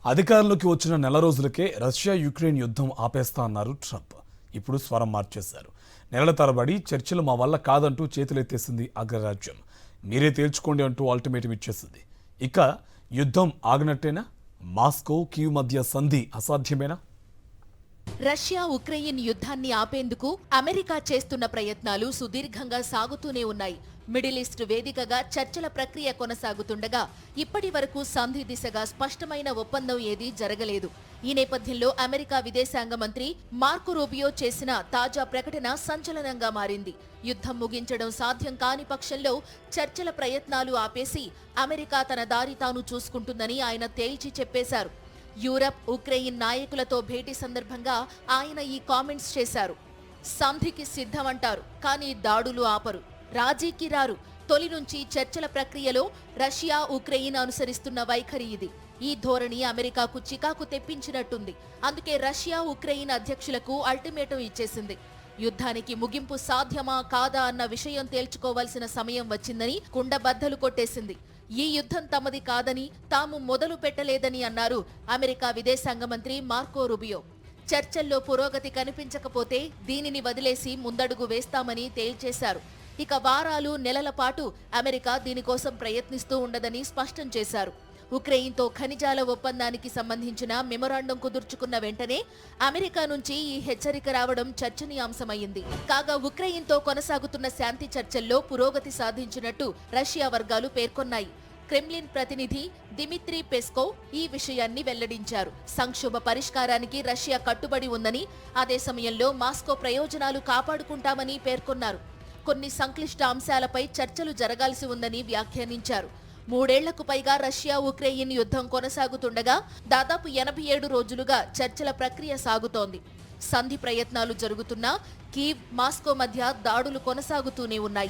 అధికారంలోకి వచ్చిన నెల రోజులకే రష్యా యుక్రెయిన్ యుద్ధం ఆపేస్తా అన్నారు ట్రంప్. ఇప్పుడు స్వరం మార్చేశారు. నెలల తరబడి చర్చలు మా వల్ల కాదంటూ చేతులెత్తేసింది అగ్రరాజ్యం. మీరే తేల్చుకోండి అంటూ అల్టిమేటం ఇచ్చేసింది. ఇక యుద్ధం ఆగినట్టేనా? మాస్కో కీవ్ మధ్య సంధి అసాధ్యమేనా? రష్యా ఉక్రెయిన్ యుద్ధాన్ని ఆపేందుకు అమెరికా చేస్తున్న ప్రయత్నాలు సుదీర్ఘంగా సాగుతూనే ఉన్నాయి. మిడిల్ ఈస్ట్ వేదికగా చర్చల ప్రక్రియ కొనసాగుతుండగా ఇప్పటి వరకు సంధి దిశగా స్పష్టమైన ఒప్పందం ఏదీ జరగలేదు. ఈ నేపథ్యంలో అమెరికా విదేశాంగ మంత్రి మార్కో రూబియో చేసిన తాజా ప్రకటన సంచలనంగా మారింది. యుద్ధం ముగించడం సాధ్యం కాని పక్షంలో చర్చల ప్రయత్నాలు ఆపేసి అమెరికా తన దారి తాను చూసుకుంటుందని ఆయన తేల్చి చెప్పేశారు. యూరప్, ఉక్రెయిన్ నాయకులతో భేటీ సందర్భంగా ఆయన ఈ కామెంట్స్ చేశారు. సంధికి సిద్ధమంటారు, కానీ దాడులు ఆపరు, రాజీకి రారు. తొలి నుంచి చర్చల ప్రక్రియలో రష్యా, ఉక్రెయిన్ అనుసరిస్తున్న వైఖరి ఇది. ఈ ధోరణి అమెరికాకు చికాకు తెప్పించినట్టుంది. అందుకే రష్యా, ఉక్రెయిన్ అధ్యక్షులకు అల్టిమేటం ఇచ్చేసింది. యుద్ధానికి ముగింపు సాధ్యమా కాదా అన్న విషయం తేల్చుకోవాల్సిన సమయం వచ్చిందని కుండబద్దలు కొట్టేసింది. ఈ యుద్ధం తమది కాదని, తాము మొదలు పెట్టలేదని అన్నారు అమెరికా విదేశాంగ మంత్రి మార్కో రూబియో. చర్చల్లో పురోగతి కనిపించకపోతే దీనిని వదిలేసి ముందడుగు వేస్తామని తేల్చేశారు. ఇక వారాలు, నెలల పాటు అమెరికా దీనికోసం ప్రయత్నిస్తూ ఉండదని స్పష్టం చేశారు. ఉక్రెయిన్తో ఖనిజాల ఒప్పందానికి సంబంధించిన మెమొరాండం కుదుర్చుకున్న వెంటనే అమెరికా నుంచి ఈ హెచ్చరిక రావడం చర్చనీయాంశమైంది. కాగా ఉక్రెయిన్తో కొనసాగుతున్న శాంతి చర్చల్లో పురోగతి సాధించినట్టు రష్యా వర్గాలు పేర్కొన్నాయి. క్రెమ్లిన్ ప్రతినిధి దిమిత్రీ పెస్కోవ్ ఈ విషయాన్ని వెల్లడించారు. సంక్షోభ పరిష్కారానికి రష్యా కట్టుబడి ఉందని, అదే సమయంలో మాస్కో ప్రయోజనాలు కాపాడుకుంటామని పేర్కొన్నారు. కొన్ని సంక్లిష్ట అంశాలపై చర్చలు జరగాల్సి ఉందని వ్యాఖ్యానించారు. 3 ఏళ్లకు పైగా రష్యా, ఉక్రెయిన్ యుద్ధం కొనసాగుతుండగా దాదాపు 87 రోజులుగా చర్చల ప్రక్రియ సాగుతోంది. సంధి ప్రయత్నాలు జరుగుతున్నా కీవ్, మాస్కో మధ్య దాడులు కొనసాగుతూనే ఉన్నాయి.